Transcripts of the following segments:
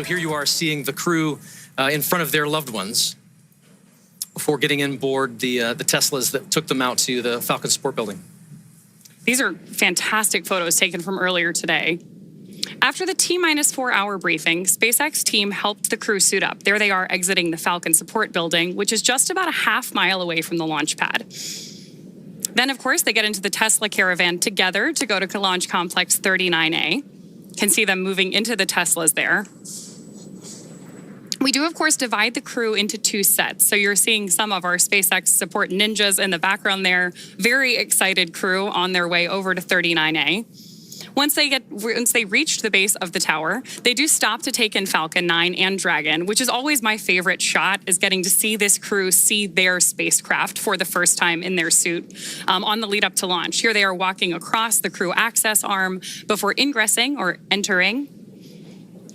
Here you are seeing the crew in front of their loved ones before getting on board the Teslas that took them out to the Falcon support building. These are fantastic photos taken from earlier today. After the T-minus 4-hour briefing, SpaceX team helped the crew suit up. There they are exiting the Falcon support building, which is just about a half-mile away from the launch pad. Then, of course, they get into the Tesla Caravan together to go to Launch Complex 39A. Can see them moving into the Teslas there. We do, of course, divide the crew into two sets. So you're seeing some of our SpaceX support ninjas in the background there. Very excited crew on their way over to 39A. Once they reached the base of the tower, they do stop to take in Falcon 9 and Dragon, which is always my favorite shot, is getting to see this crew see their spacecraft for the first time in their suit on the lead up to launch. Here they are walking across the crew access arm before ingressing or entering.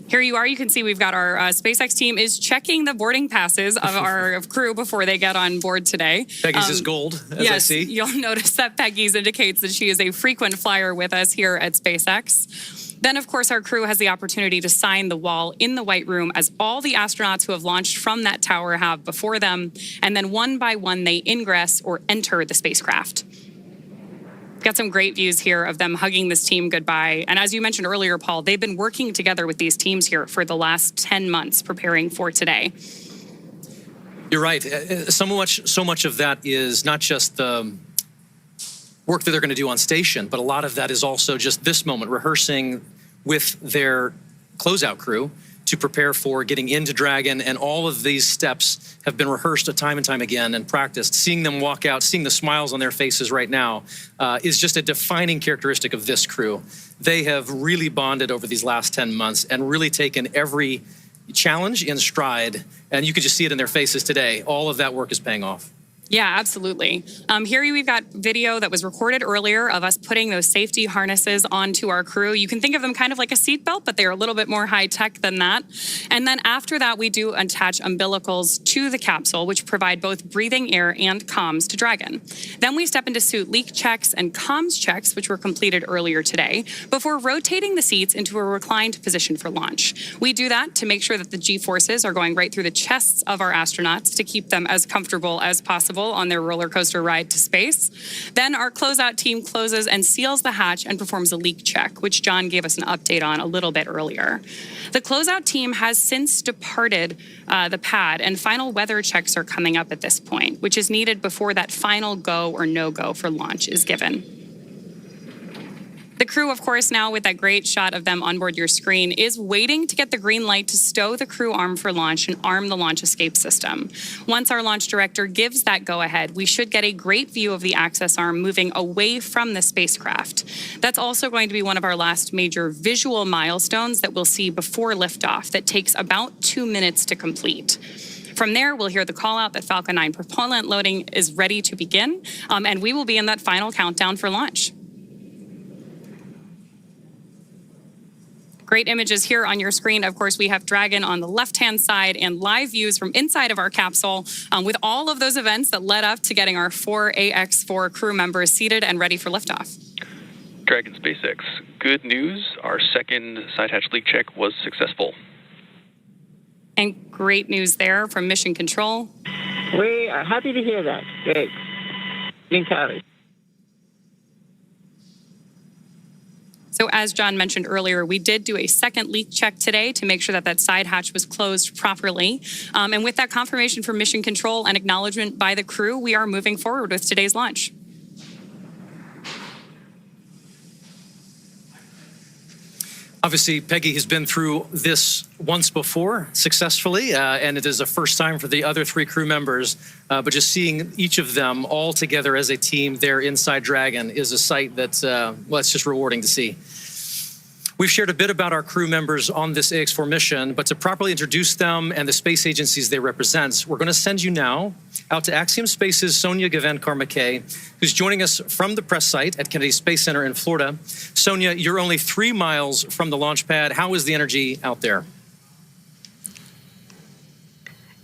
Here you are, you can see we've got our SpaceX team is checking the boarding passes of our crew before they get on board today. Peggy's is gold, as I see. You'll notice that Peggy's indicates that she is a frequent flyer with us here at SpaceX. Then, of course, our crew has the opportunity to sign the wall in the White Room, as all the astronauts who have launched from that tower have before them. And then one by one, they ingress or enter the spacecraft. Got some great views here of them hugging this team goodbye. And as you mentioned earlier, Paul, they've been working together with these teams here for the last 10 months preparing for today. You're right. So much of that is not just the work that they're going to do on station, but a lot of that is also just this moment, rehearsing with their closeout crew to prepare for getting into Dragon, and all of these steps have been rehearsed time and time again and practiced. Seeing them walk out, seeing the smiles on their faces right now is just a defining characteristic of this crew. They have really bonded over these last 10 months and really taken every challenge in stride, and you could just see it in their faces today. All of that work is paying off. Yeah, absolutely. Here we've got video that was recorded earlier of us putting those safety harnesses onto our crew. You can think of them kind of like a seatbelt, but they're a little bit more high-tech than that. And then after that, we do attach umbilicals to the capsule, which provide both breathing air and comms to Dragon. Then we step into suit leak checks and comms checks, which were completed earlier today, before rotating the seats into a reclined position for launch. We do that to make sure that the G-forces are going right through the chests of our astronauts to keep them as comfortable as possible on their roller coaster ride to space. Then our closeout team closes and seals the hatch and performs a leak check, which John gave us an update on a little bit earlier. The closeout team has since departed the pad, and final weather checks are coming up at this point, which is needed before that final go or no-go for launch is given. The crew, of course, now with that great shot of them on board your screen, is waiting to get the green light to stow the crew arm for launch and arm the launch escape system. Once our launch director gives that go-ahead, we should get a great view of the access arm moving away from the spacecraft. That's also going to be one of our last major visual milestones that we'll see before liftoff that takes about 2 minutes to complete. From there, we'll hear the call out that Falcon 9 propellant loading is ready to begin, and we will be in that final countdown for launch. Great images here on your screen. Of course, we have Dragon on the left-hand side and live views from inside of our capsule with all of those events that led up to getting our 4 AX-4 crew members seated and ready for liftoff. Dragon SpaceX, good news. Our second side hatch leak check was successful. And great news there from Mission Control. We are happy to hear that. Great. Encouraged. So as John mentioned earlier, we did do a second leak check today to make sure that that side hatch was closed properly. And with that confirmation from Mission Control and acknowledgement by the crew, we are moving forward with today's launch. Obviously, Peggy has been through this once before successfully, and it is a first time for the other 3 crew members. But just seeing each of them all together as a team there inside Dragon is a sight that, well, it's just rewarding to see. We've shared a bit about our crew members on this AX-4 mission, but to properly introduce them and the space agencies they represent, we're going to send you now out to Axiom Space's Sonia Gavan-Carmaquet, who's joining us from the press site at Kennedy Space Center in Florida. Sonia, you're only 3 miles from the launch pad. How is the energy out there?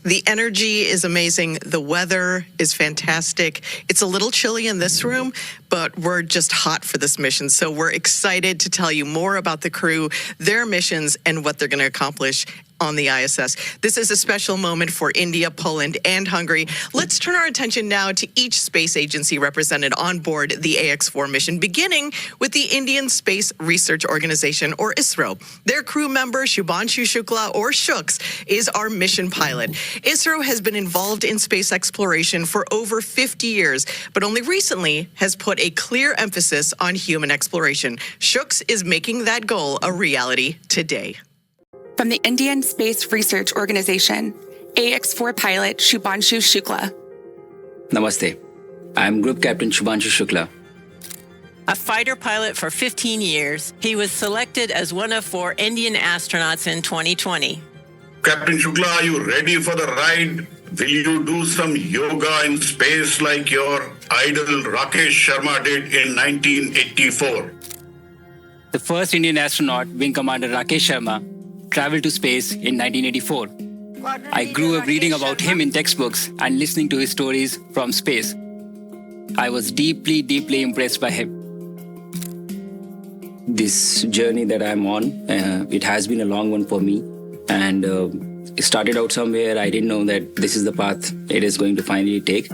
The energy is amazing. The weather is fantastic. It's a little chilly in this room, but we're just hot for this mission. So we're excited to tell you more about the crew, their missions, and what they're going to accomplish on the ISS. This is a special moment for India, Poland, and Hungary. Let's turn our attention now to each space agency represented on board the AX-4 mission, beginning with the Indian Space Research Organization, or ISRO. Their crew member, Shubhanshu Shukla, or Shooks, is our mission pilot. ISRO has been involved in space exploration for over 50 years, but only recently has put a clear emphasis on human exploration. Shooks is making that goal a reality today. From the Indian Space Research Organization, AX-4 pilot Shubhanshu Shukla. Namaste. I'm Group Captain Shubhanshu Shukla. A fighter pilot for 15 years, he was selected as one of 4 Indian astronauts in 2020. Captain Shukla, are you ready for the ride? Will you do some yoga in space like your idol Rakesh Sharma did in 1984? The first Indian astronaut, Wing Commander Rakesh Sharma, traveled to space in 1984. I grew up reading about him in textbooks and listening to his stories from space. I was deeply, deeply impressed by him. This journey that I'm on, it has been a long one for me. And it started out somewhere. I didn't know that this is the path it is going to finally take.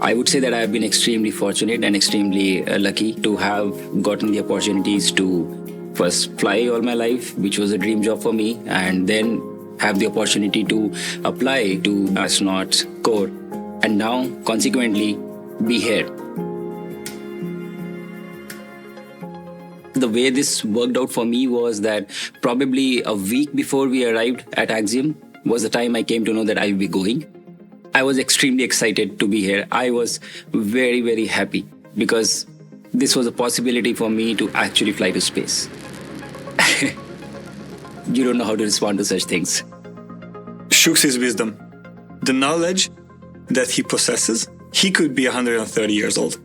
I would say that I've been extremely fortunate and extremely lucky to have gotten the opportunities to first fly all my life, which was a dream job for me, and then have the opportunity to apply to astronaut corps, and now consequently be here. The way this worked out for me was that probably a week before we arrived at Axiom was the time I came to know that I will be going. I was extremely excited to be here. I was very, very happy because this was a possibility for me to actually fly to space. You don't know how to respond to such things. Shooks' wisdom, the knowledge that he possesses, he could be 130 years old.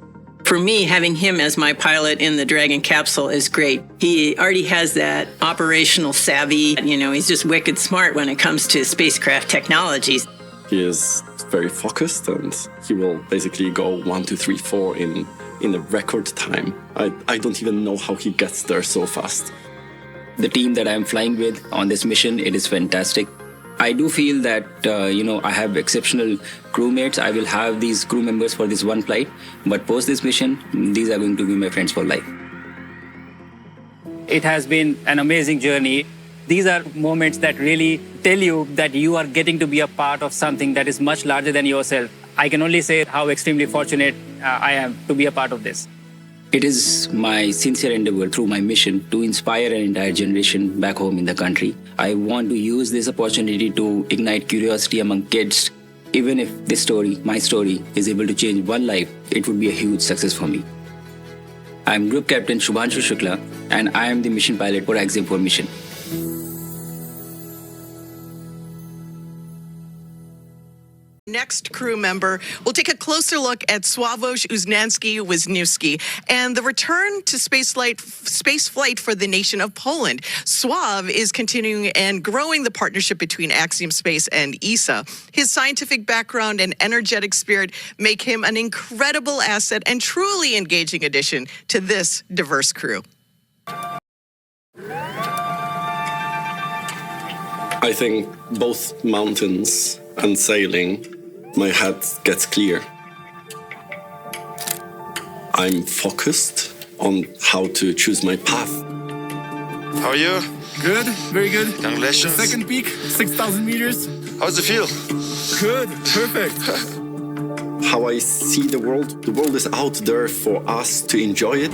For me, having him as my pilot in the Dragon capsule is great. He already has that operational savvy. You know, he's just wicked smart when it comes to spacecraft technologies. He is very focused and he will basically go 1, 2, 3, 4 in a record time. I don't even know how he gets there so fast. The team that I'm flying with on this mission, it is fantastic. I do feel that, I have exceptional crewmates. I will have these crew members for this one flight, but post this mission, these are going to be my friends for life. It has been an amazing journey. These are moments that really tell you that you are getting to be a part of something that is much larger than yourself. I can only say how extremely fortunate I am to be a part of this. It is my sincere endeavor through my mission to inspire an entire generation back home in the country. I want to use this opportunity to ignite curiosity among kids. Even if this story, my story, is able to change one life, it would be a huge success for me. I'm Group Captain Shubhanshu Shukla, and I am the mission pilot for Axiom 4 mission. Next crew member, we'll take a closer look at Sławomir Uznański-Wisniewski and the return to space flight for the nation of Poland. Sław is continuing and growing the partnership between Axiom Space and ESA. His scientific background and energetic spirit make him an incredible asset and truly engaging addition to this diverse crew. I think both mountains and sailing, my head gets clear. I'm focused on how to choose my path. How are you? Good, very good. Congratulations. Second peak, 6,000 meters. How does it feel? Good, perfect. How I see the world is out there for us to enjoy it.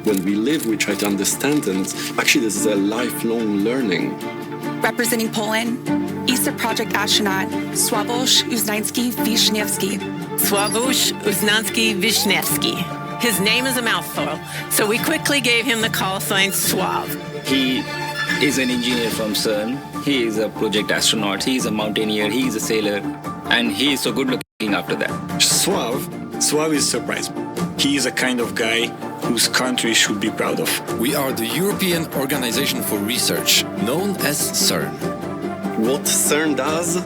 When we live, we try to understand, and actually this is a lifelong learning. Representing Poland, ESA project astronaut Sławomir Uznański-Wisniewski. Sławomir Uznański-Wisniewski. His name is a mouthful, so we quickly gave him the call sign Swav. He is an engineer from CERN. He is a project astronaut. He is a mountaineer. He is a sailor. And he is so good looking after that. Swav is surprised. He is a kind of guy whose country should be proud of. We are the European Organization for Research, known as CERN. What CERN does,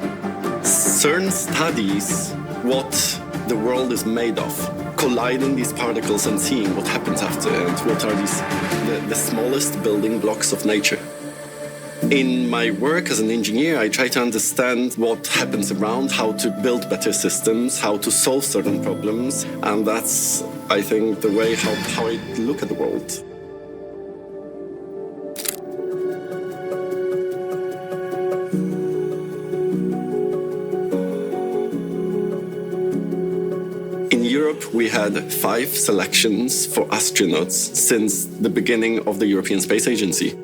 CERN studies what the world is made of, colliding these particles and seeing what happens after, and what are the smallest building blocks of nature. In my work as an engineer, I try to understand what happens around, how to build better systems, how to solve certain problems. And that's, I think, the way how I look at the world. In Europe, we had 5 selections for astronauts since the beginning of the European Space Agency.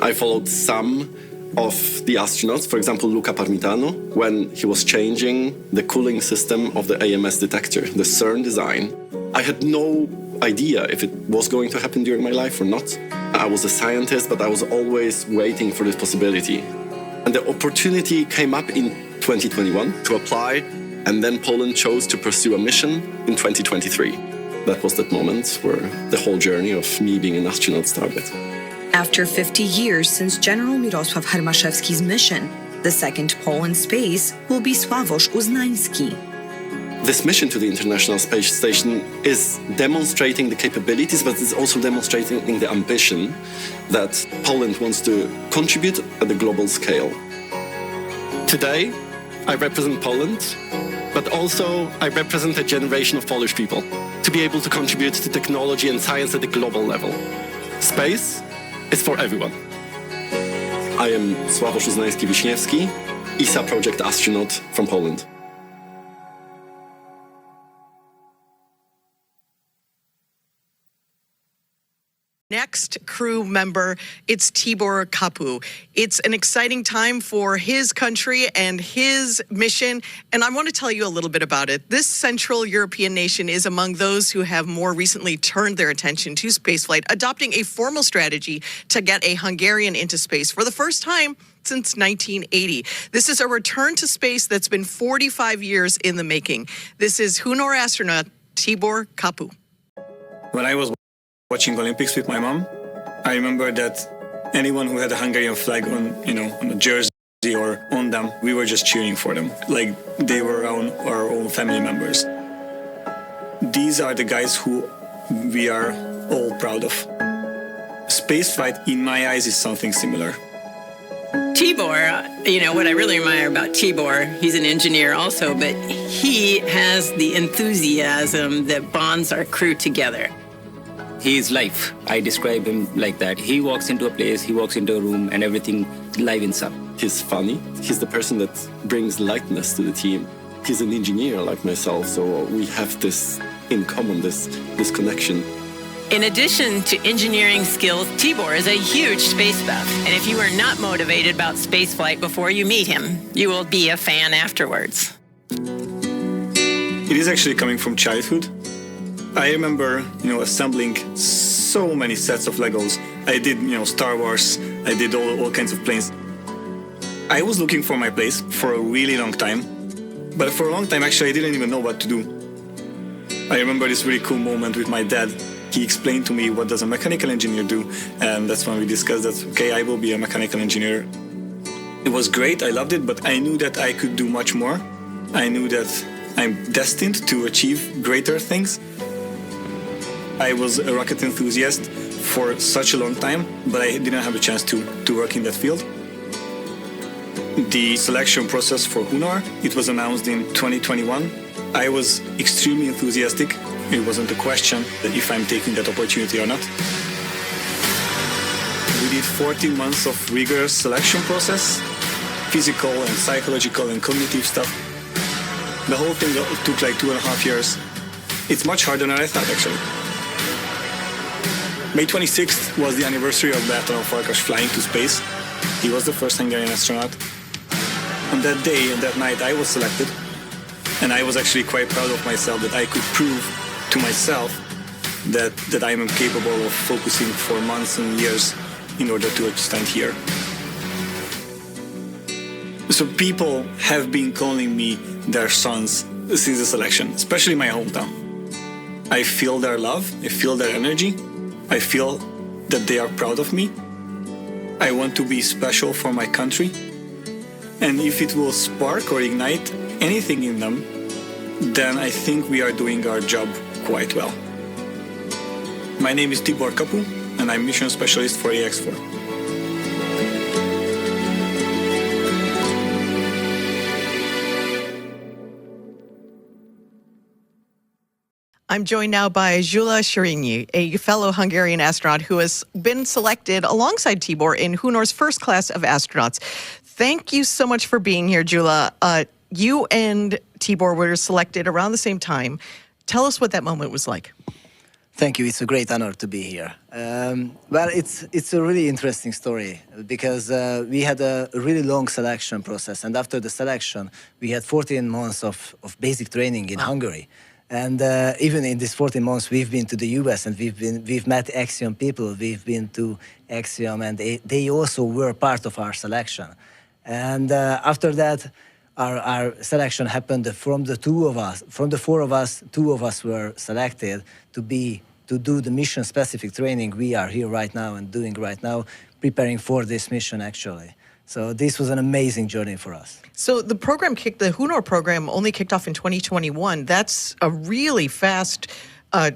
I followed some of the astronauts, for example, Luca Parmitano, when he was changing the cooling system of the AMS detector, the CERN design. I had no idea if it was going to happen during my life or not. I was a scientist, but I was always waiting for this possibility. And the opportunity came up in 2021 to apply, and then Poland chose to pursue a mission in 2023. That was that moment where the whole journey of me being an astronaut started. After 50 years since General Mirosław Hermaszewski's mission, the second Pole in space will be Sławosz Uznański. This mission to the International Space Station is demonstrating the capabilities, but it's also demonstrating the ambition that Poland wants to contribute at the global scale. Today, I represent Poland, but also I represent a generation of Polish people to be able to contribute to technology and science at the global level. Space is for everyone. I am Sławosz Uznański-Wiśniewski, ESA project astronaut from Poland. Next crew member, it's Tibor Kapu. It's an exciting time for his country and his mission, and I want to tell you a little bit about it. This Central European nation is among those who have more recently turned their attention to spaceflight, adopting a formal strategy to get a Hungarian into space for the first time since 1980. This is a return to space that's been 45 years in the making. This is HUNOR astronaut Tibor Kapu. When I was watching Olympics with my mom, I remember that anyone who had a Hungarian flag on a jersey or on them, we were just cheering for them, like they were our own family members. These are the guys who we are all proud of. Spaceflight, in my eyes, is something similar. Tibor, what I really admire about Tibor, he's an engineer also, but he has the enthusiasm that bonds our crew together. He is life. I describe him like that. He walks into a place, he walks into a room, and everything livens up. He's funny. He's the person that brings lightness to the team. He's an engineer like myself, so we have this in common, this connection. In addition to engineering skills, Tibor is a huge space buff. And if you are not motivated about spaceflight before you meet him, you will be a fan afterwards. It is actually coming from childhood. I remember, assembling so many sets of Legos. I did, Star Wars. I did all kinds of planes. I was looking for my place for a really long time. But for a long time, actually, I didn't even know what to do. I remember this really cool moment with my dad. He explained to me what does a mechanical engineer do. And that's when we discussed that, okay, I will be a mechanical engineer. It was great. I loved it, but I knew that I could do much more. I knew that I'm destined to achieve greater things. I was a rocket enthusiast for such a long time, but I didn't have a chance to work in that field. The selection process for HUNOR, it was announced in 2021. I was extremely enthusiastic. It wasn't a question that if I'm taking that opportunity or not. We did 14 months of rigorous selection process, physical and psychological and cognitive stuff. The whole thing took like 2.5 years. It's much harder than I thought, actually. May 26th was the anniversary of Bertalan Farkas flying to space. He was the first Hungarian astronaut. On that day and that night, I was selected. And I was actually quite proud of myself that I could prove to myself that I am capable of focusing for months and years in order to stand here. So people have been calling me their sons since the selection, especially my hometown. I feel their love, I feel their energy. I feel that they are proud of me. I want to be special for my country. And if it will spark or ignite anything in them, then I think we are doing our job quite well. My name is Tibor Kapu, and I'm mission specialist for AX-4. I'm joined now by Gyula Sérényi, a fellow Hungarian astronaut who has been selected alongside Tibor in HUNOR's first class of astronauts. Thank you so much for being here, Gyula. You and Tibor were selected around the same time. Tell us what that moment was like. Thank you. It's a great honor to be here. Well, it's a really interesting story because we had a really long selection process, and after the selection, we had 14 months of basic training in Hungary. And even in these 14 months, we've been to the US and we've met Axiom people. We've been to Axiom, and they also were part of our selection. And after that, our selection happened from the four of us, two of us were selected to do the mission-specific training we are here right now and doing right now, preparing for this mission actually. So this was an amazing journey for us. So the HUNOR program only kicked off in 2021. That's a really fast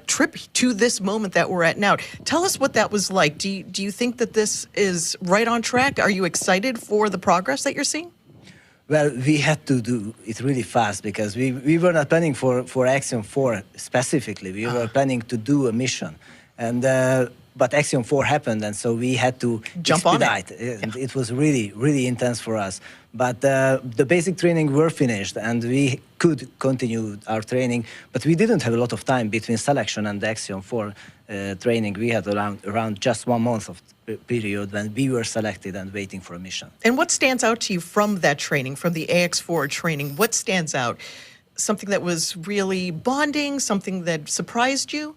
trip to this moment that we're at now. Tell us what that was like. Do you think that this is right on track? Are you excited for the progress that you're seeing? Well, we had to do it really fast because we were not planning for Axiom 4 specifically. We were planning to do a mission. And but Axiom 4 happened, and so we had to jump on it. And it was really, really intense for us. But the basic training were finished, and we could continue our training. But we didn't have a lot of time between selection and the Axiom 4 training. We had around just 1 month of period when we were selected and waiting for a mission. And what stands out to you from that training, from the AX-4 training? What stands out? Something that was really bonding, something that surprised you?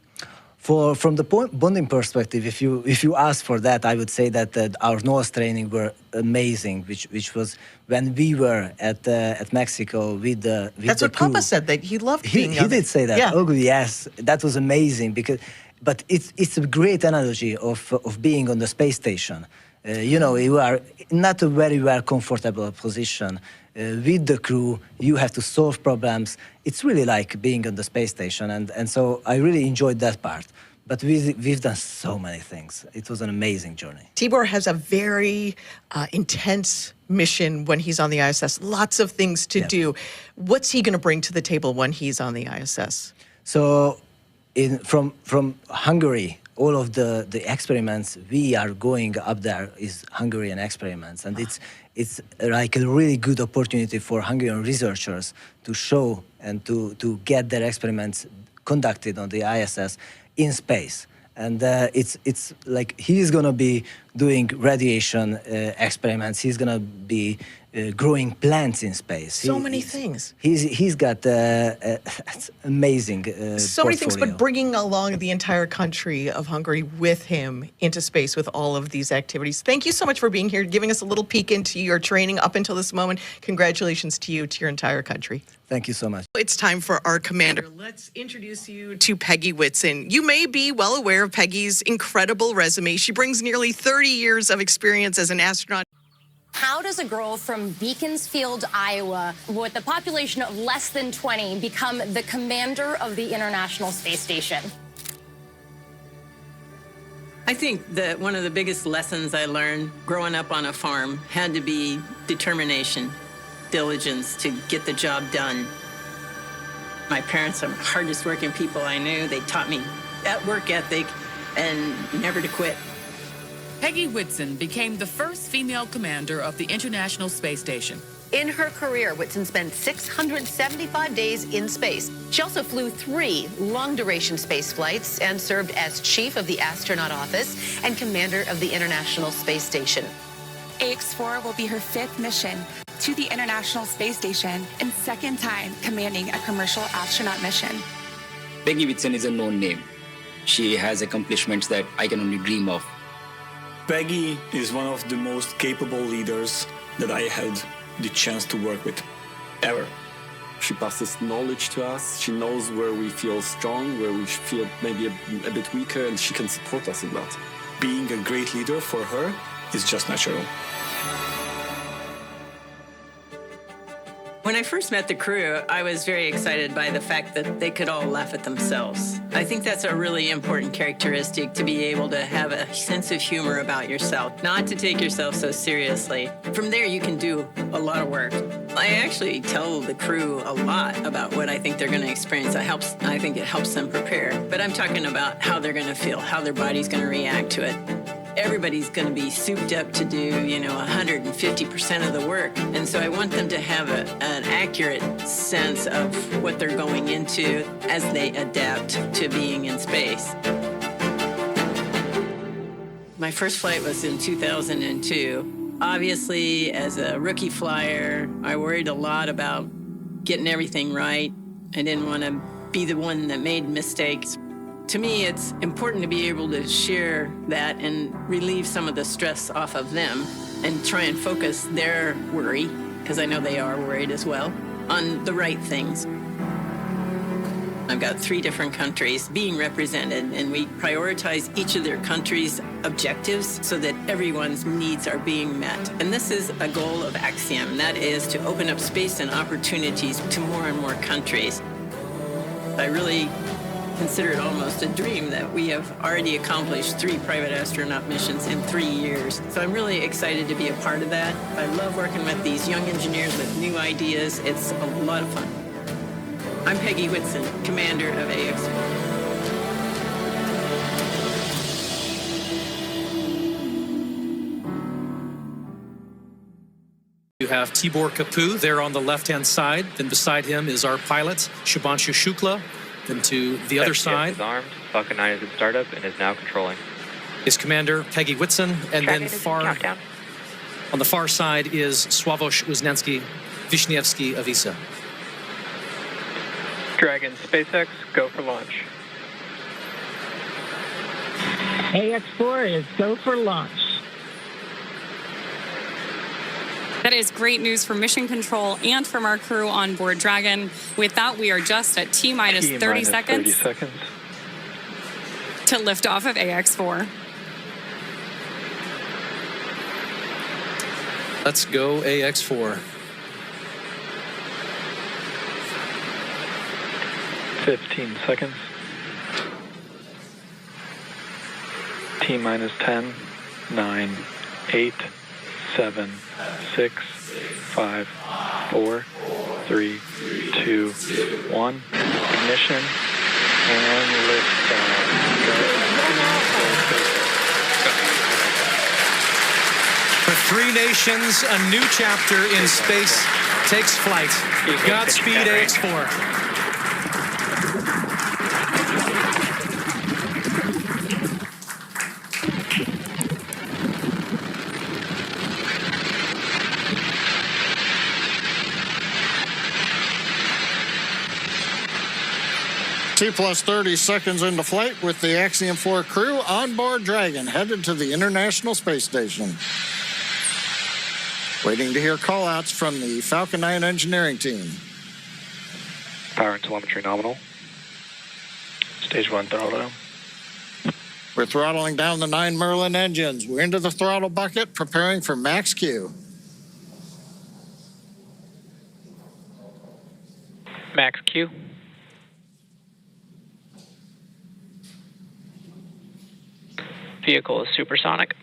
From the bonding perspective, if you ask for that, I would say that our nose training were amazing, which was when we were at Mexico with the That's what crew. Papa said, that he loved being He did say that. Yeah. Oh yes, that was amazing but it's a great analogy of being on the space station. You are not a very well comfortable position. With the crew, you have to solve problems. It's really like being on the space station, and so I really enjoyed that part. But we've done so many things. It was an amazing journey. Tibor has a very intense mission when he's on the ISS. Lots of things to do. What's he going to bring to the table when he's on the ISS? So, from Hungary, all of the experiments we are going up there is Hungarian experiments, and it's like a really good opportunity for Hungarian researchers to show and to get their experiments conducted on the ISS in space. And it's like he's going to be doing radiation experiments. He's going to be growing plants in space. So many things. He's got amazing so many things, but bringing along the entire country of Hungary with him into space with all of these activities. Thank you so much for being here, giving us a little peek into your training up until this moment. Congratulations to you, to your entire country. Thank you so much. It's time for our commander. Let's introduce you to Peggy Whitson. You may be well aware of Peggy's incredible resume. She brings nearly 30 years of experience as an astronaut. How does a girl from Beaconsfield, Iowa, with a population of less than 20, become the commander of the International Space Station? I think that one of the biggest lessons I learned growing up on a farm had to be determination, diligence to get the job done. My parents are the hardest working people I knew. They taught me that work ethic and never to quit. Peggy Whitson became the first female commander of the International Space Station. In her career, Whitson spent 675 days in space. She also flew 3 long-duration space flights and served as chief of the astronaut office and commander of the International Space Station. AX-4 will be her 5th mission to the International Space Station and 2nd time commanding a commercial astronaut mission. Peggy Whitson is a known name. She has accomplishments that I can only dream of. Peggy is one of the most capable leaders that I had the chance to work with, ever. She passes knowledge to us. She knows where we feel strong, where we feel maybe a bit weaker, and she can support us in that. Being a great leader for her is just natural. When I first met the crew, I was very excited by the fact that they could all laugh at themselves. I think that's a really important characteristic, to be able to have a sense of humor about yourself, not to take yourself so seriously. From there, you can do a lot of work. I actually tell the crew a lot about what I think they're going to experience. I think it helps them prepare. But I'm talking about how they're going to feel, how their body's going to react to it. Everybody's going to be souped up to do, 150% of the work. And so I want them to have an accurate sense of what they're going into as they adapt to being in space. My first flight was in 2002. Obviously, as a rookie flyer, I worried a lot about getting everything right. I didn't want to be the one that made mistakes. To me, it's important to be able to share that and relieve some of the stress off of them and try and focus their worry, because I know they are worried as well, on the right things. I've got 3 different countries being represented, and we prioritize each of their countries' objectives so that everyone's needs are being met. And this is a goal of Axiom, and that is to open up space and opportunities to more and more countries. I really consider it almost a dream that we have already accomplished 3 private astronaut missions in 3 years. So I'm really excited to be a part of that. I love working with these young engineers with new ideas. It's a lot of fun. I'm Peggy Whitson, commander of AX-4. You have Tibor Kapu there on the left-hand side. Then beside him is our pilot, Shubhanshu Shukla. Then to the other side is armed. Falcon 9 is in startup and is now controlling. Is Commander Peggy Whitson, and then on the far side is Sławosz Wisniewski of ESA. Dragon, SpaceX, go for launch. AX-4 is go for launch. That is great news for mission control and from our crew on board Dragon. With that, we are just at T-minus 30 seconds to lift off of AX-4. Let's go AX-4. 15 seconds. T-minus 10, 9, 8, 7, 6, 5, 4, 3, 2, 1. Ignition and liftoff. For 3 nations, a new chapter in space takes flight. Godspeed, AX-4. T plus 30 seconds into flight with the Axiom 4 crew on board Dragon, headed to the International Space Station. Waiting to hear call-outs from the Falcon 9 engineering team. Power and telemetry nominal. Stage 1 throttle. We're throttling down the 9 Merlin engines. We're into the throttle bucket, preparing for max Q. Max Q. Vehicle is supersonic.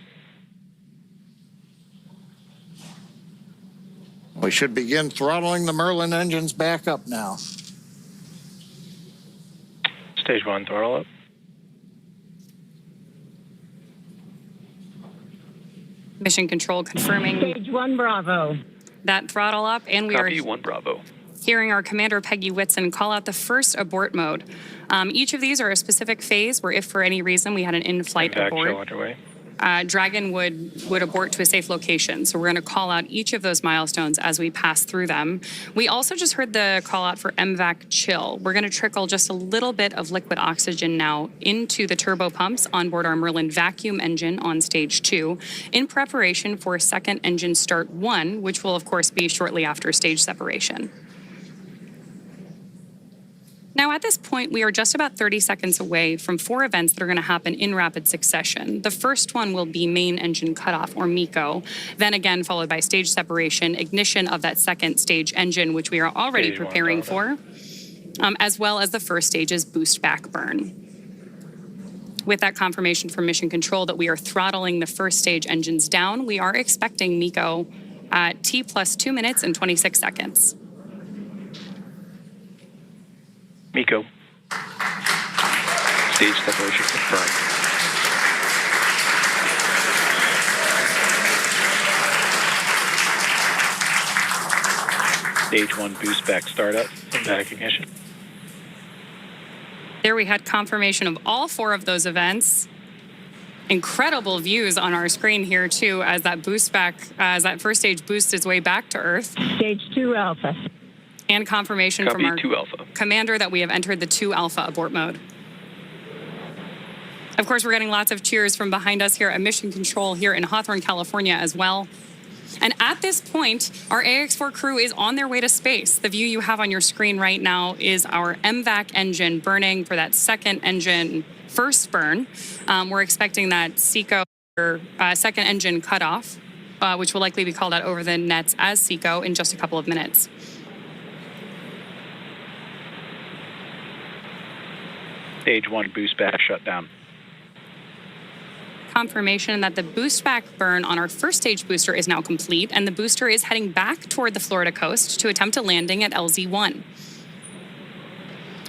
We should begin throttling the Merlin engines back up now. Stage 1 throttle up. Mission control confirming. Stage 1 Bravo. That throttle up, and we Copy are 1 Bravo. hearing our commander Peggy Whitson call out the first abort mode. Each of these are a specific phase where if for any reason we had an in-flight abort, Dragon would abort to a safe location. So we're going to call out each of those milestones as we pass through them. We also just heard the call out for MVAC chill. We're going to trickle just a little bit of liquid oxygen now into the turbo pumps on board our Merlin vacuum engine on stage 2 in preparation for second engine start 1, which will of course be shortly after stage separation. Now, at this point, we are just about 30 seconds away from 4 events that are going to happen in rapid succession. The first one will be main engine cutoff, or MECO, then again followed by stage separation, ignition of that second stage engine, which we are already preparing for, as well as the first stage's boost back burn. With that confirmation from Mission Control that we are throttling the first stage engines down, we are expecting MECO at T plus 2 minutes and 26 seconds. MECO. Stage separation confirmed. Stage 1 boost back startup and back ignition. There we had confirmation of all 4 of those events. Incredible views on our screen here too as that boost back, as that first stage boosts its way back to Earth. Stage 2 Alpha. And confirmation from our 2 Alpha. commander that we have entered the 2 Alpha abort mode. Of course, we're getting lots of cheers from behind us here at Mission Control here in Hawthorne, California as well. And at this point, our AX-4 crew is on their way to space. The view you have on your screen right now is our MVAC engine burning for that second engine first burn. We're expecting that SECO, second engine cutoff, which will likely be called out over the nets as SECO in just a couple of minutes. Stage 1 boost back shutdown. Confirmation that the boost back burn on our first stage booster is now complete, and the booster is heading back toward the Florida coast to attempt a landing at LZ-1.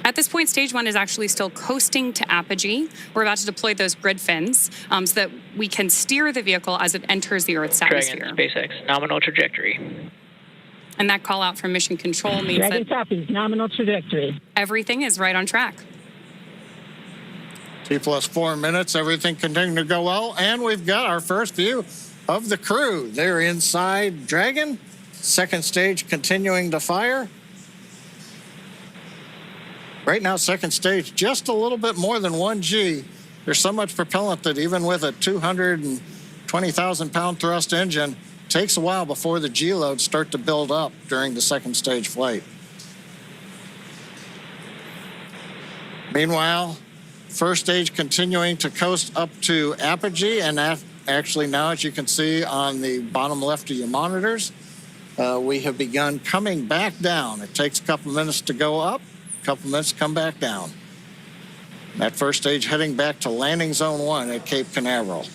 At this point, stage 1 is actually still coasting to apogee. We're about to deploy those grid fins so that we can steer the vehicle as it enters the Earth's atmosphere. Dragon, SpaceX, nominal trajectory. And that call out from Mission Control means Dragon that copies, nominal trajectory. everything is right on track. T plus 4 minutes, everything continuing to go well, and we've got our first view of the crew. They're inside Dragon, second stage continuing to fire. Right now, second stage, just a little bit more than 1 G. There's so much propellant that even with a 220,000-pound thrust engine, it takes a while before the G loads start to build up during the second stage flight. Meanwhile, first stage continuing to coast up to apogee, and that actually now, as you can see on the bottom left of your monitors, we have begun coming back down. It takes a couple minutes to go up, a couple minutes to come back down. That first stage heading back to landing zone 1 at Cape Canaveral.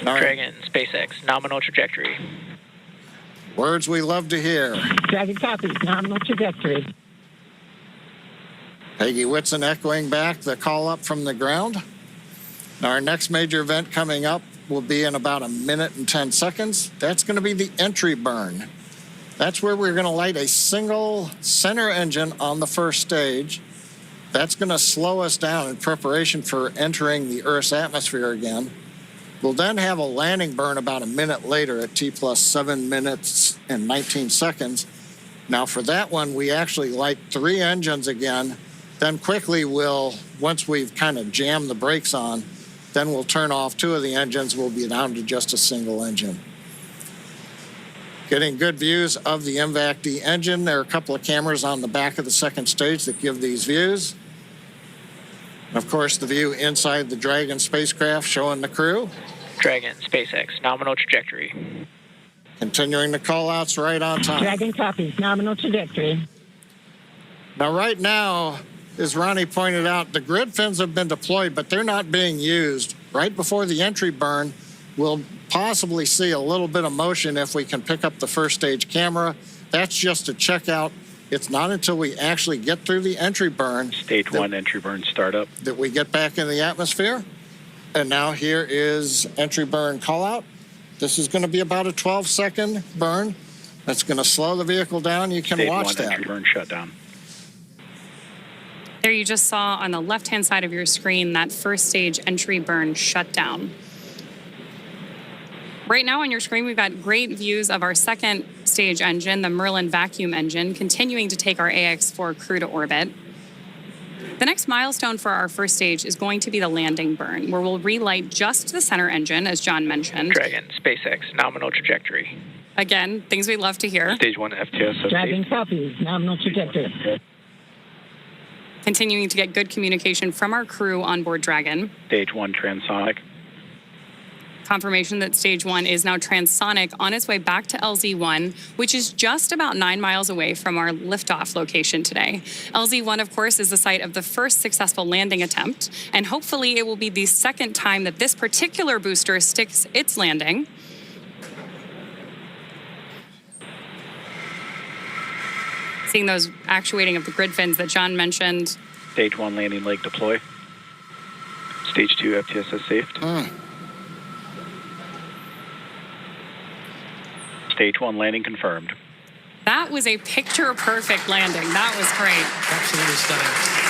Dragon, SpaceX, nominal trajectory. Words we love to hear. Dragon copies, nominal trajectory. Peggy Whitson echoing back the call up from the ground. Now our next major event coming up will be in about 1 minute and 10 seconds. That's going to be the entry burn. That's where we're going to light a single center engine on the first stage. That's going to slow us down in preparation for entering the Earth's atmosphere again. We'll then have a landing burn about 1 minute later at T plus 7 minutes and 19 seconds. Now for that one, we actually light 3 engines again. Then quickly once we've kind of jammed the brakes on, then we'll turn off 2 of the engines. We'll be down to just a single engine. Getting good views of the MVAC-D engine. There are a couple of cameras on the back of the second stage that give these views. And of course, the view inside the Dragon spacecraft showing the crew. Dragon, SpaceX, nominal trajectory. Continuing the call-outs right on time. Dragon copies, nominal trajectory. Now, right now, as Ronnie pointed out, the grid fins have been deployed, but they're not being used. Right before the entry burn, we'll possibly see a little bit of motion if we can pick up the first stage camera. That's just to check out. It's not until we actually get through the entry burn. Stage 1 entry burn startup. That we get back in the atmosphere. And now here is entry burn call out. This is going to be about a 12-second burn. That's going to slow the vehicle down. You can watch that. Entry burn shutdown. There you just saw on the left-hand side of your screen that first stage entry burn shutdown. Right now on your screen, we've got great views of our second stage engine, the Merlin vacuum engine, continuing to take our AX-4 crew to orbit. The next milestone for our first stage is going to be the landing burn, where we'll relight just the center engine, as John mentioned. Dragon, SpaceX, nominal trajectory. Again, things we love to hear. Stage 1 FTS. Dragon copies, nominal trajectory. Continuing to get good communication from our crew on board Dragon. Stage 1 transonic. Confirmation that stage 1 is now transonic on its way back to LZ-1, which is just about 9 miles away from our liftoff location today. LZ-1, of course, is the site of the first successful landing attempt, and hopefully it will be the second time that this particular booster sticks its landing. Seeing those actuating of the grid fins that John mentioned. Stage 1 landing leg deploy. Stage 2 FTSS safed. Stage 1 landing confirmed. That was a picture-perfect landing. That was great. Absolutely stunning.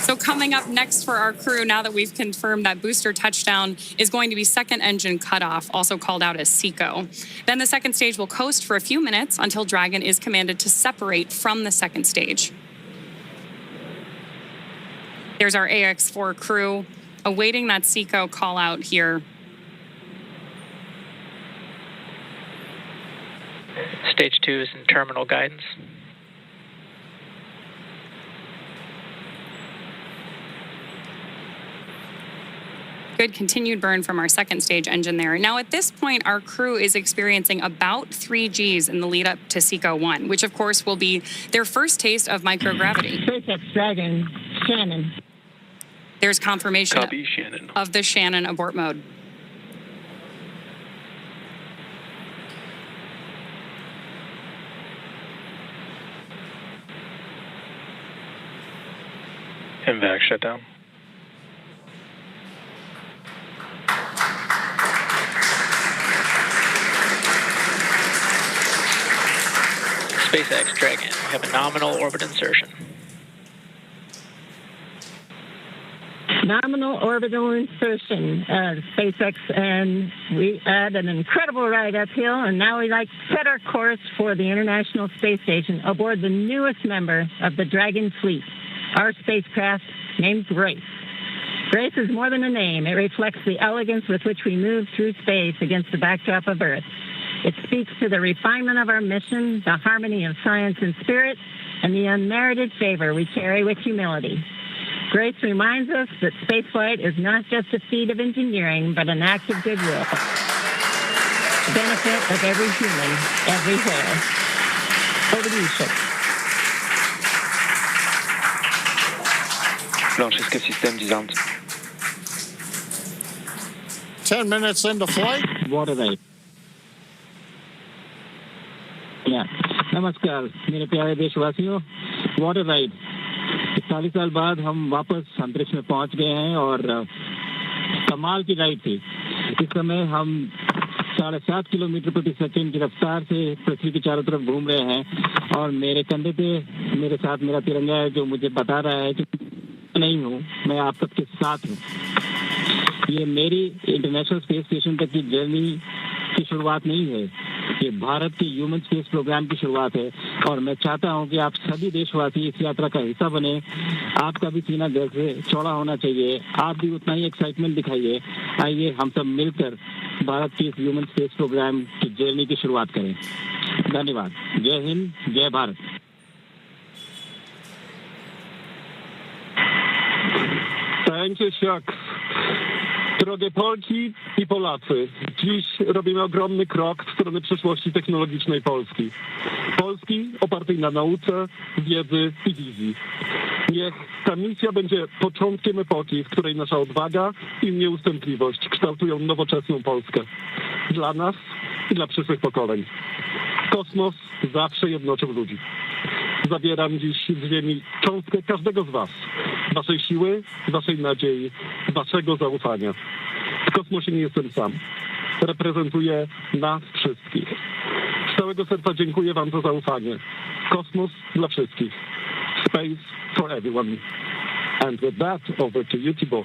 So coming up next for our crew, now that we've confirmed that booster touchdown, is going to be second engine cutoff, also called out as SECO. Then the second stage will coast for a few minutes until Dragon is commanded to separate from the second stage. There's our AX-4 crew awaiting that SECO call out here. Stage 2 is in terminal guidance. Good continued burn from our second stage engine there. Now at this point, our crew is experiencing about 3 Gs in the lead up to SECO 1, which of course will be their first taste of microgravity. SpaceX Dragon, Shannon. There's confirmation Copy, Shannon. of the Shannon abort mode. MVAC shutdown. SpaceX Dragon, we have a nominal orbit insertion. Nominal orbital insertion, SpaceX, and we had an incredible ride uphill, and now we like to set our course for the International Space Station aboard the newest member of the Dragon fleet, our spacecraft named Grace. Grace is more than a name. It reflects the elegance with which we move through space against the backdrop of Earth. It speaks to the refinement of our mission, the harmony of science and spirit, and the unmerited favor we carry with humility. Grace reminds us that spaceflight is not just a feat of engineering, but an act of goodwill. The benefit of every human, everywhere. Over to you, Chip. Launch escape system disarmed. 10 minutes into flight. Water ride. या नमस्कार मेरे प्यारे देशवासियों water ride 40 साल बाद हम वापस अंतरिक्ष में पहुंच गए हैं और कमाल की राइड थी। इस समय हम 7.5 किलोमीटर प्रति सेकंड की रफ्तार से पृथ्वी के चारों तरफ घूम रहे हैं और मेरे कंधे पे मेरे साथ मेरा तिरंगा है जो मुझे बता रहा है कि नहीं हूँ, मैं आप सबके साथ हूँ। ये मेरी इंटरनेशनल स्पेस स्टेशन तक की जर्नी की शुरुआत नहीं है, ये भारत के ह्यूमन स्पेस प्रोग्राम की शुरुआत है और मैं चाहता हूं कि आप सभी देशवासी इस यात्रा का हिस्सा बने। आपका भी सीना दिल से चौड़ा होना चाहिए, आप भी उतना ही एक्साइटमेंट दिखाइए। आइए हम सब मिलकर भारत के इस ह्यूमन स्पेस प्रोग्राम की जर्नी की शुरुआत करें। धन्यवाद। जय हिंद, जय Bharat. Thank you, Shucks. Drogie Polki i Polacy, dziś robimy ogromny krok w stronę przyszłości technologicznej Polski. Polski opartej na nauce, wiedzy i wizji. Niech ta misja będzie początkiem epoki, w której nasza odwaga i nieustępliwość kształtują nowoczesną Polskę. Dla nas i dla przyszłych pokoleń. Kosmos zawsze jednoczył ludzi. Zabieram dziś z ziemi cząstkę każdego z was. Waszej siły, waszej nadziei, waszego zaufania. W kosmosie nie jestem sam. Reprezentuję nas wszystkich. Z całego serca dziękuję wam za zaufanie. Kosmos dla wszystkich. Space for everyone. And with that, over to you, Tibor.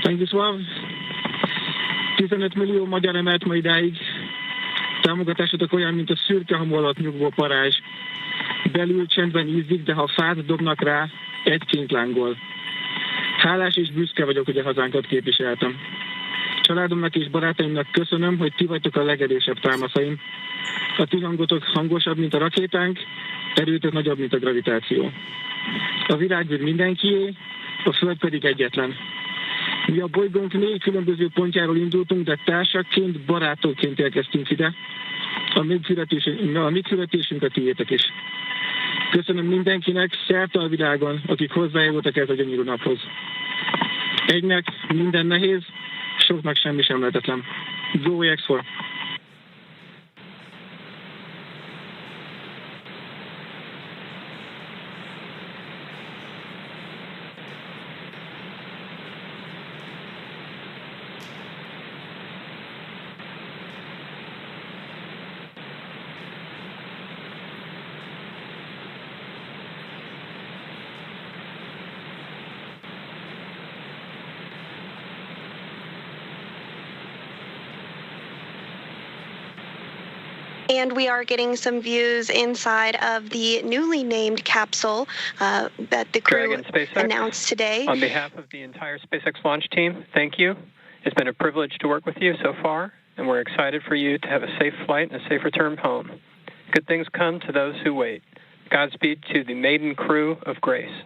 Thank you, Swav. 15 millió magyar emelt ma idáig. Támogatásotok olyan, mint a szürke hamu nyugvó parázs. Belül csendben ízik, de ha fát dobnak rá, egyként lángol. Hálás és büszke vagyok, hogy a hazánkat képviseltem. Családomnak és barátaimnak köszönöm, hogy ti vagytok a legerősebb támaszaim. A ti hangotok hangosabb, mint a rakétánk, erőtök nagyobb, mint a gravitáció. A világűr mindenkié, a Föld pedig egyetlen. Mi a bolygónk 4 különböző pontjáról indultunk, de társakként, barátokként érkeztünk ide. A mi küldetésünk a tiétek is. Köszönöm mindenkinek szerte a világon, akik hozzájárultak ez a gyönyörű naphoz. Egynek minden nehéz, soknak semmi sem lehetetlen. Go AX-4! And we are getting some views inside of the newly named capsule that the crew Dragon, SpaceX, announced today. On behalf of the entire SpaceX launch team, thank you. It's been a privilege to work with you so far, and we're excited for you to have a safe flight and a safe return home. Good things come to those who wait. Godspeed to the maiden crew of Grace.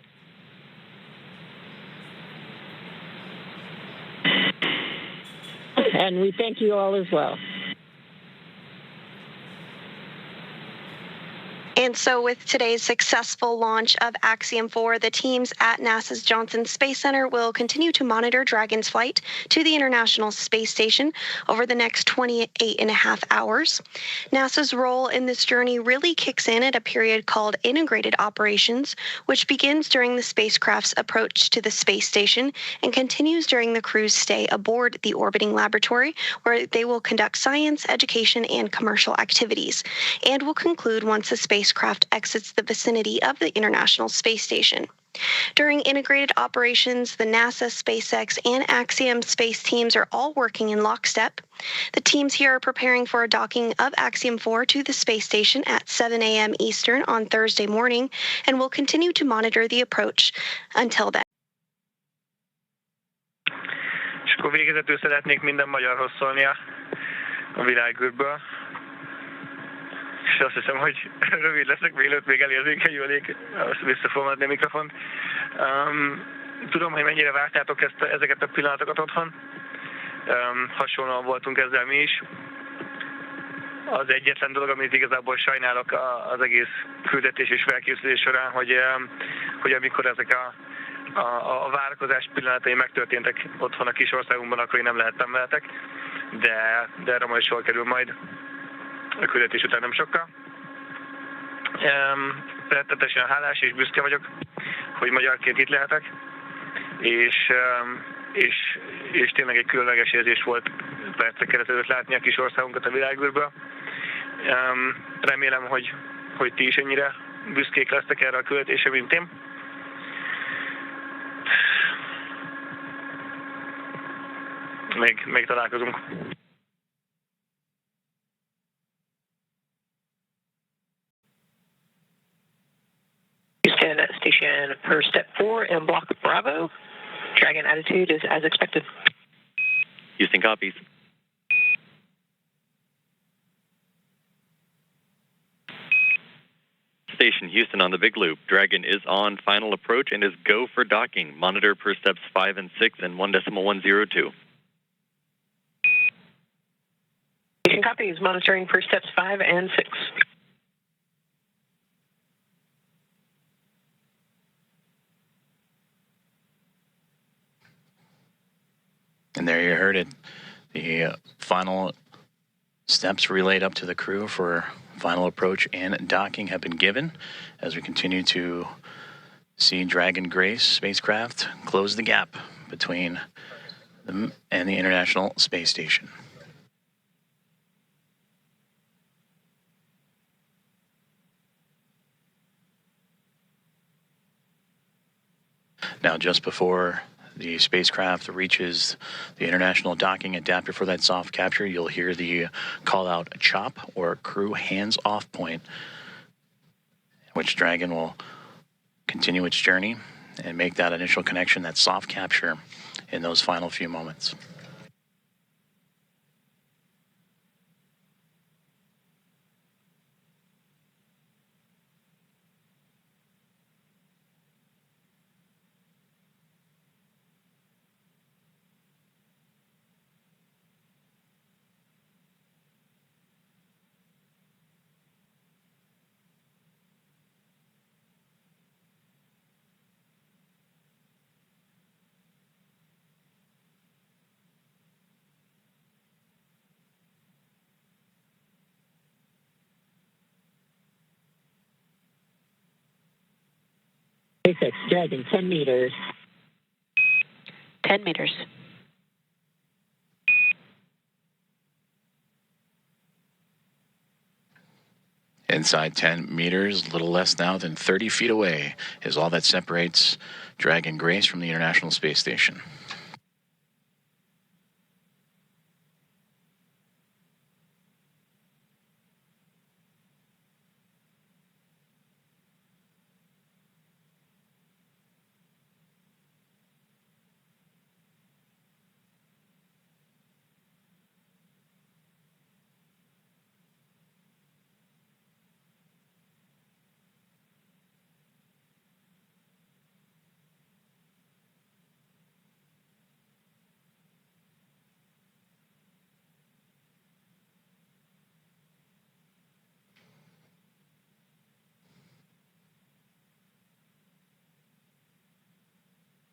And we thank you all as well. And so with today's successful launch of Axiom 4, the teams at NASA's Johnson Space Center will continue to monitor Dragon's flight to the International Space Station over the next 28.5 hours. NASA's role in this journey really kicks in at a period called integrated operations, which begins during the spacecraft's approach to the space station and continues during the crew's stay aboard the orbiting laboratory, where they will conduct science, education, and commercial activities, and will conclude once the spacecraft exits the vicinity of the International Space Station. During integrated operations, the NASA, SpaceX, and Axiom Space teams are all working in lockstep. The teams here are preparing for a docking of Axiom 4 to the space station at 7 a.m. Eastern on Thursday morning, and will continue to monitor the approach until then. És akkor végezetül szeretnék minden magyarhoz szólni a világűrből. És azt hiszem, hogy rövid leszek, mielőtt még elérzékenyülnék, azt vissza fogom adni a mikrofont. Tudom, hogy mennyire vártátok ezeket a pillanatokat otthon. Hasonlóan voltunk ezzel mi is. Az egyetlen dolog, amit igazából sajnálok az egész küldetés és felkészülés során, hogy amikor ezek a várakozás pillanatai megtörténtek otthon a kis országunkban, akkor én nem lehettem veletek, de erre majd sor kerül majd a küldetés után nem sokkal. Rettetesen hálás és büszke vagyok, hogy magyarként itt lehetek, és tényleg egy különleges érzés volt percek keresztül látni a kis országunkat a világűrből. Remélem, hogy ti is ennyire büszkék lesztek erre a küldetésre, mint én. Még találkozunk. Houston station per step 4 and block Bravo. Dragon attitude is as expected. Houston copies. Station Houston on the big loop. Dragon is on final approach and is go for docking. Monitor per steps 5 and 6 and 1.102. Station copies, monitoring per steps 5 and 6. And there you heard it. The final steps relayed up to the crew for final approach and docking have been given as we continue to see Dragon Grace spacecraft close the gap between them and the International Space Station. Now, just before the spacecraft reaches the international docking adapter for that soft capture, you'll hear the call out CHOP, or crew hands off point, which Dragon will continue its journey and make that initial connection, that soft capture, in those final few moments. SpaceX Dragon, 10 meters. 10 meters. Inside 10 meters, a little less now than 30 feet away, is all that separates Dragon Grace from the International Space Station.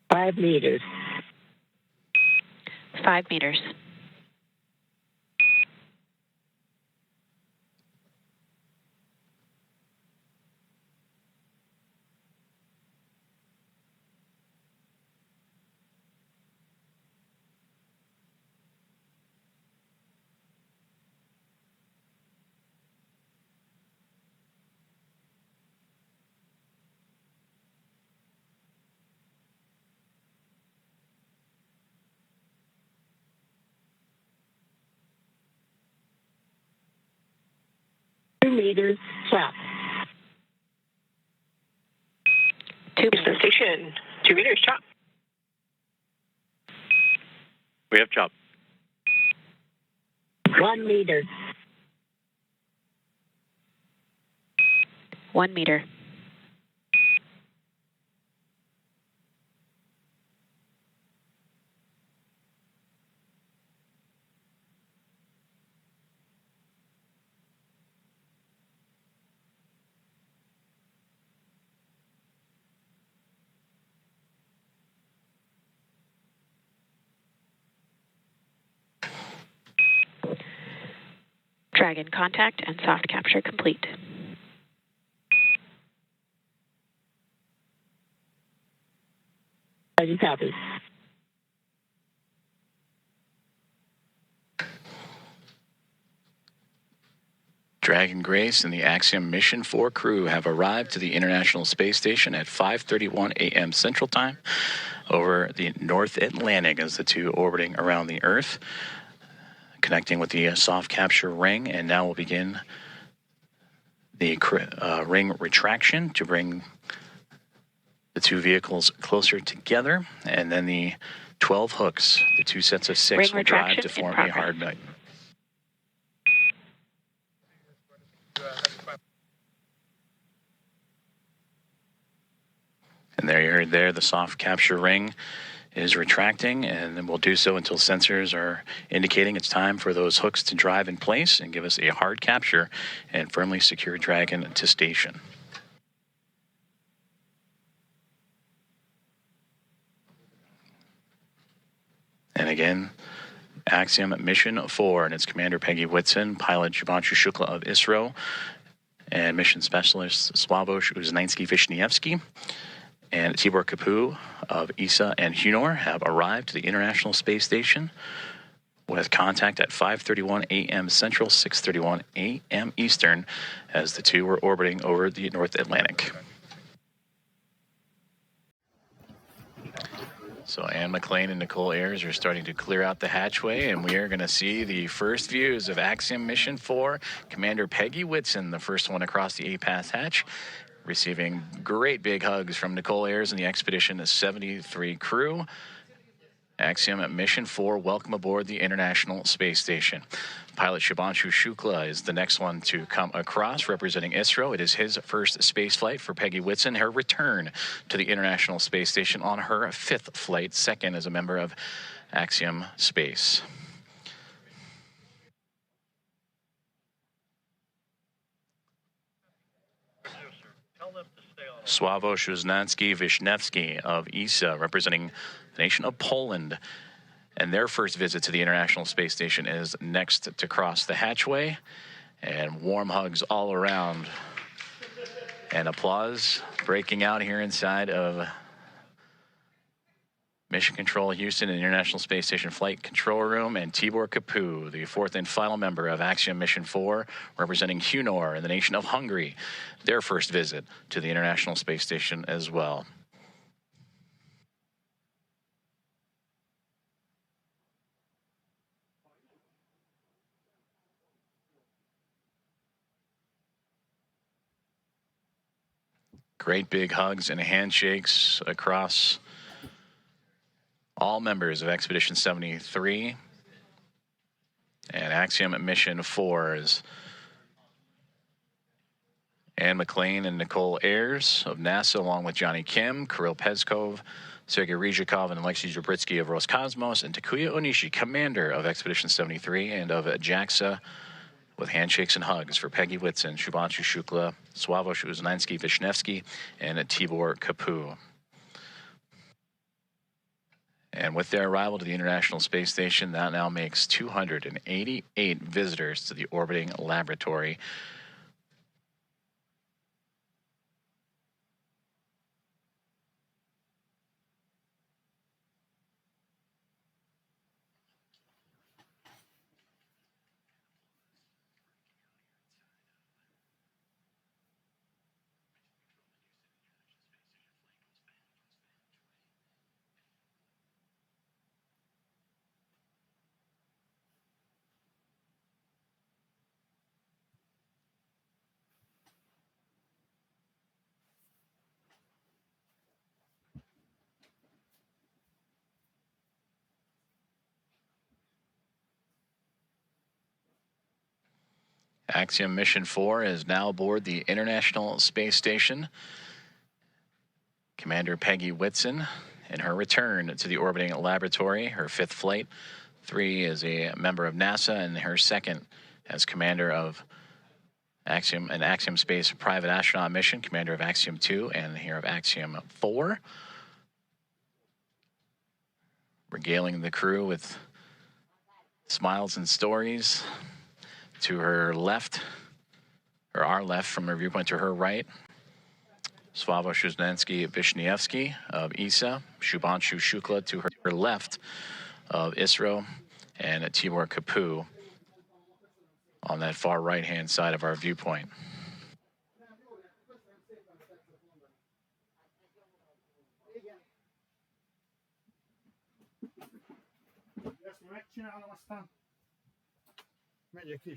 Five meters. 5 meters. Meters, chop. 2 meters. Station, 2 meters, chop. We have chop. 1 meter. 1 meter. Dragon contact and soft capture complete. Dragon copy. Dragon Grace and the Axiom Mission-4 crew have arrived to the International Space Station at 5:31 a.m. Central Time over the North Atlantic as the two orbiting around the Earth, connecting with the soft capture ring, and now we'll begin the ring retraction to bring the two vehicles closer together, and then the 12 hooks, the two sets of 6, will drive to form a hard nut. And there you heard there, the soft capture ring is retracting, and then we'll do so until sensors are indicating it's time for those hooks to drive in place and give us a hard capture and firmly secure Dragon to station. And again, Axiom Mission-4 and its commander Peggy Whitson, pilot Shubhanshu Shukla of ISRO, and mission specialist Sławosz Uznański-Wiśniewski and Tibor Kapu of ESA and HUNOR have arrived to the International Space Station with contact at 5:31 a.m. Central, 6:31 a.m. Eastern, as the two were orbiting over the North Atlantic. So Anne McLean and Nicole Ayers are starting to clear out the hatchway, and we are going to see the first views of Axiom Mission-4. Commander Peggy Whitson, the first one across the A-Pass hatch, receiving great big hugs from Nicole Ayers and the Expedition 73 crew. Axiom Mission-4, welcome aboard the International Space Station. Pilot Shubhanshu Shukla is the next one to come across, representing ISRO. It is his first space flight for Peggy Whitson, her return to the International Space Station on her 5th flight, second as a member of Axiom Space. Sławosz Uznański-Wiśniewski of ESA, representing the nation of Poland, and their first visit to the International Space Station is next to cross the hatchway, and warm hugs all around And applause breaking out here inside of Mission Control Houston and International Space Station Flight Control Room, and Tibor Kapu, the fourth and final member of Axiom Mission-4, representing HUNOR in the nation of Hungary, their first visit to the International Space Station as well. Great big hugs and handshakes across all members of Expedition 73 and Axiom Mission-4's Anne McLean and Nicole Ayers of NASA, along with Johnny Kim, Kirill Peskov, Sergei Ryzhikov, and Alexei Zabritsky of Roscosmos, and Takuya Onishi, commander of Expedition 73 and of JAXA, with handshakes and hugs for Peggy Whitson, Shubhanshu Shukla, Sławomir Uznański-Wisniewski, and Tibor Kapu. And with their arrival to the International Space Station, that now makes 288 visitors to the orbiting laboratory. Axiom Mission-4 is now aboard the International Space Station. Commander Peggy Whitson, in her return to the orbiting laboratory, her fifth flight. 3 is a member of NASA, and her second as commander of Axiom, an Axiom Space private astronaut mission, commander of Axiom 2 and here of Axiom 4. Regaling the crew with smiles and stories. To her left, or our left from her viewpoint, to her right, Sławomir Uznański-Wisniewski of ESA, Shubhanshu Shukla to her left of ISRO, and Tibor Kapu on that far right-hand side of our viewpoint. Megyek is.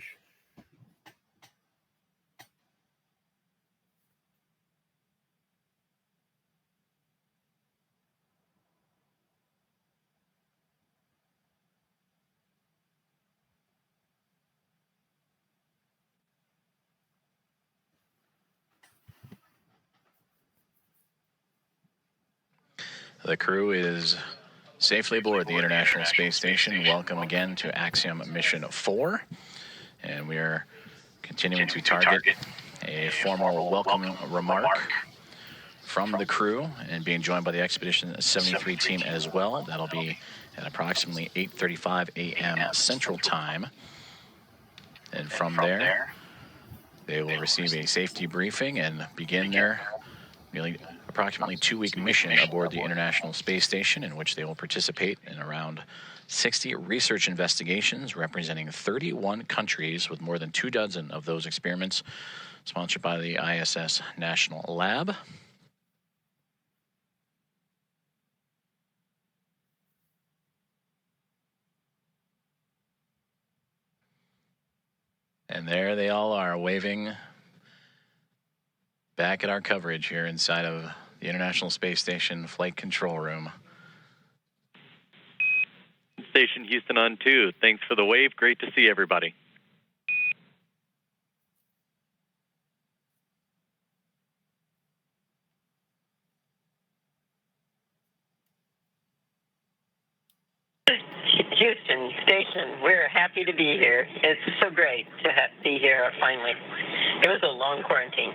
The crew is safely aboard the International Space Station. Welcome again to Axiom Mission-4. And we are continuing to target a formal welcome remark from the crew, and being joined by the Expedition 73 team as well. That'll be at approximately 8:35 a.m. Central Time. And from there, they will receive a safety briefing and begin their nearly approximately 2-week mission aboard the International Space Station, in which they will participate in around 60 research investigations representing 31 countries, with more than 24 of those experiments sponsored by the ISS National Lab. And there they all are, waving back at our coverage here inside of the International Space Station Flight Control Room. Station Houston on 2. Thanks for the wave. Great to see everybody. Houston Station, we're happy to be here. It's so great to be here finally. It was a long quarantine.